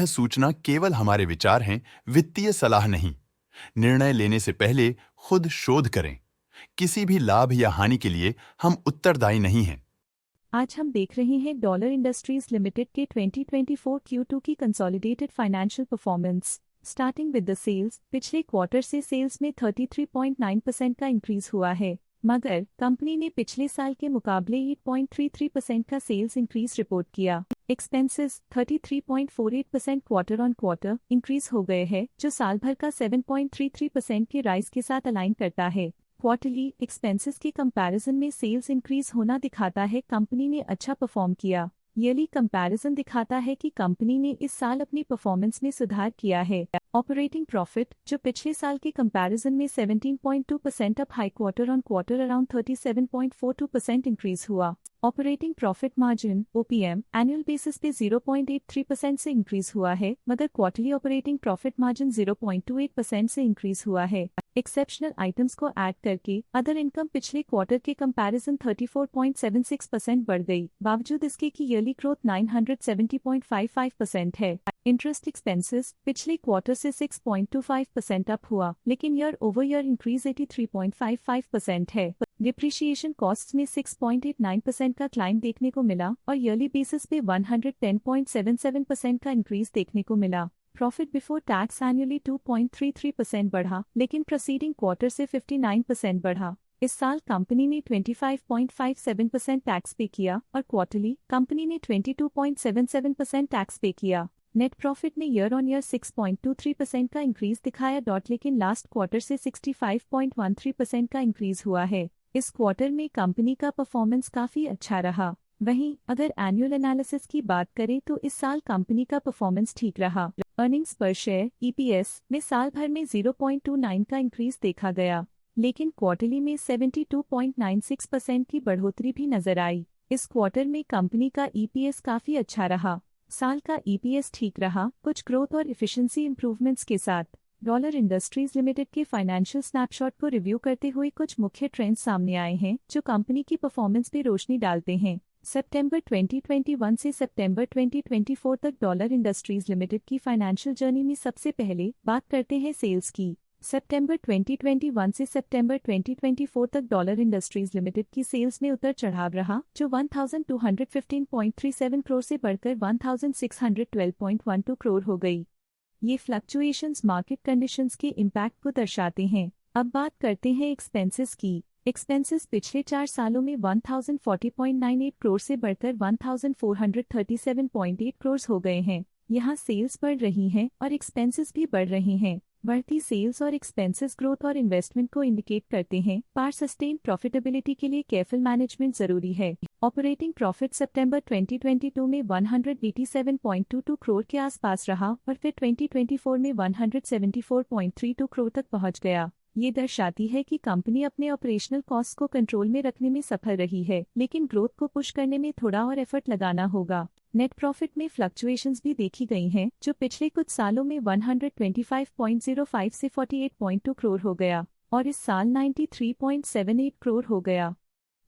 सूचना केवल हमारे विचार हैं, वित्तीय सलाह नहीं। निर्णय लेने से पहले खुद शोध करें। किसी भी लाभ या हानि के लिए हम उत्तरदायी नहीं हैं। आज हम देख रहे हैं डॉलर इंडस्ट्रीज लिमिटेड के 2024 Q2 की consolidated financial performance. Starting with the sales, पिछले क्वार्टर से सेल्स में 33.9% का इंक्रीज हुआ है, मगर कंपनी ने पिछले साल के मुकाबले 8.33% का सेल्स इंक्रीज रिपोर्ट किया। Expenses 33.48% quarter on quarter increase हो गए हैं, जो साल भर का 7.33% के राइज के साथ अलाइन करता है। क्वार्टरली एक्सपेंसेस के कंपैरिजन में सेल्स इंक्रीज होना दिखाता है कंपनी ने अच्छा परफॉर्म किया। ईयरली कंपैरिजन दिखाता है कि कंपनी ने इस साल अपनी परफॉर्मेंस में सुधार किया है। ऑपरेटिंग प्रॉफिट, जो पिछले साल के कंपैरिजन में 17.2% up high quarter on quarter around 37.42% increase हुआ। Operating profit margin OPM annual basis पे 0.83% से इंक्रीज हुआ है, मगर क्वार्टरली ऑपरेटिंग प्रॉफिट मार्जिन 0.28% से इंक्रीज हुआ है। एक्सेप्शनल आइटम्स को ऐड करके अदर इनकम पिछले क्वार्टर के कंपैरिजन 34.76% बढ़ गई, बावजूद इसके कि ईयरली ग्रोथ 970.55% है। इंटरेस्ट एक्सपेंसेस पिछले क्वार्टर से 6.25% अप हुआ, लेकिन ईयर ओवर ईयर इंक्रीज 83.55% है। डिप्रिशिएशन कॉस्ट्स में 6.89% का क्लाइम देखने को मिला और ईयरली बेसिस पे 110.77% का इंक्रीज देखने को मिला। प्रॉफिट बिफोर टैक्स एनुअली 2.33% बढ़ा, लेकिन प्रीसीडिंग क्वार्टर से 59% बढ़ा। इस साल कंपनी ने 25.57% टैक्स पे किया और क्वार्टरली कंपनी ने 22.77% टैक्स पे किया। नेट प्रॉफिट ने ईयर ऑन ईयर 6.23% का इंक्रीज दिखाया, लेकिन लास्ट क्वार्टर से 65.13% का इंक्रीज हुआ है। इस क्वार्टर में कंपनी का परफॉर्मेंस काफी अच्छा रहा। वहीं अगर एनुअल एनालिसिस की बात करें तो इस साल कंपनी का परफॉर्मेंस ठीक रहा। अर्निंग्स पर शेयर EPS में साल भर में 0.29 का इंक्रीज देखा गया, लेकिन क्वार्टरली में 72.96% की बढ़ोतरी भी नजर आई। इस क्वार्टर में कंपनी का EPS काफी अच्छा रहा। साल का EPS ठीक रहा, कुछ ग्रोथ और इफिशिएंसी इंप्रूवमेंट्स के साथ। डॉलर इंडस्ट्रीज लिमिटेड के फाइनेंशियल स्नैपशॉट को रिव्यू करते हुए कुछ मुख्य ट्रेंड्स सामने आए हैं, जो कंपनी की परफॉर्मेंस पे रोशनी डालते हैं। सितंबर 2021 से सितंबर 2024 तक डॉलर इंडस्ट्रीज लिमिटेड की फाइनेंशियल जर्नी में सबसे पहले बात करते हैं सेल्स की। सितंबर 2021 से सितंबर 2024 तक डॉलर इंडस्ट्रीज लिमिटेड की सेल्स में उतर चढ़ाव रहा, जो 1215.37 करोड़ से बढ़कर 1612.12 करोड़ हो गई। ये फ्लक्चुएशंस मार्केट कंडीशंस के इम्पैक्ट को दर्शाते हैं। अब बात करते हैं एक्सपेंसेस की। एक्सपेंसेस पिछले 4 सालों में 1040.98 करोड़ से बढ़कर 1437.8 करोड़ हो गए हैं। यहाँ सेल्स बढ़ रही हैं और एक्सपेंसेस भी बढ़ रहे हैं। बढ़ती सेल्स और एक्सपेंसेस ग्रोथ और इन्वेस्टमेंट को इंडिकेट करते हैं, पर सस्टेन प्रॉफिटेबिलिटी के लिए केयरफुल मैनेजमेंट जरूरी है। ऑपरेटिंग प्रॉफिट सितंबर 2022 में 187.22 करोड़ के आसपास रहा और फिर 2024 में 174.32 करोड़ तक पहुंच गया। ये दर्शाती है कि कंपनी अपने ऑपरेशनल कॉस्ट को कंट्रोल में रखने में सफल रही है, लेकिन ग्रोथ को पुश करने में थोड़ा और एफर्ट लगाना होगा। नेट प्रॉफिट में फ्लक्चुएशंस भी देखी गई हैं, जो पिछले कुछ सालों में 125.05 से 48.2 करोड़ हो गया और इस साल 93.78 करोड़ हो गया।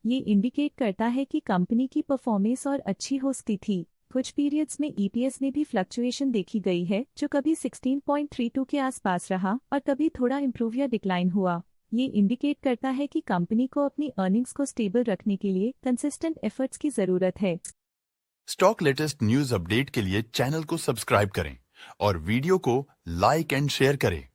ये इंडिकेट करता है कि कंपनी की परफॉर्मेंस और अच्छी हो सकती थी। कुछ पीरियड्स में EPS में भी फ्लक्चुएशन देखी गई है, जो कभी 16.32 के आसपास रहा और कभी थोड़ा इम्प्रूव या डिक्लाइन हुआ। ये इंडिकेट करता है कि कंपनी को अपनी अर्निंग्स को स्टेबल रखने के लिए कंसिस्टेंट एफर्ट्स की जरूरत है। स्टॉक लेटेस्ट न्यूज अपडेट के लिए चैनल को सब्सक्राइब करें और वीडियो को लाइक एंड शेयर करें।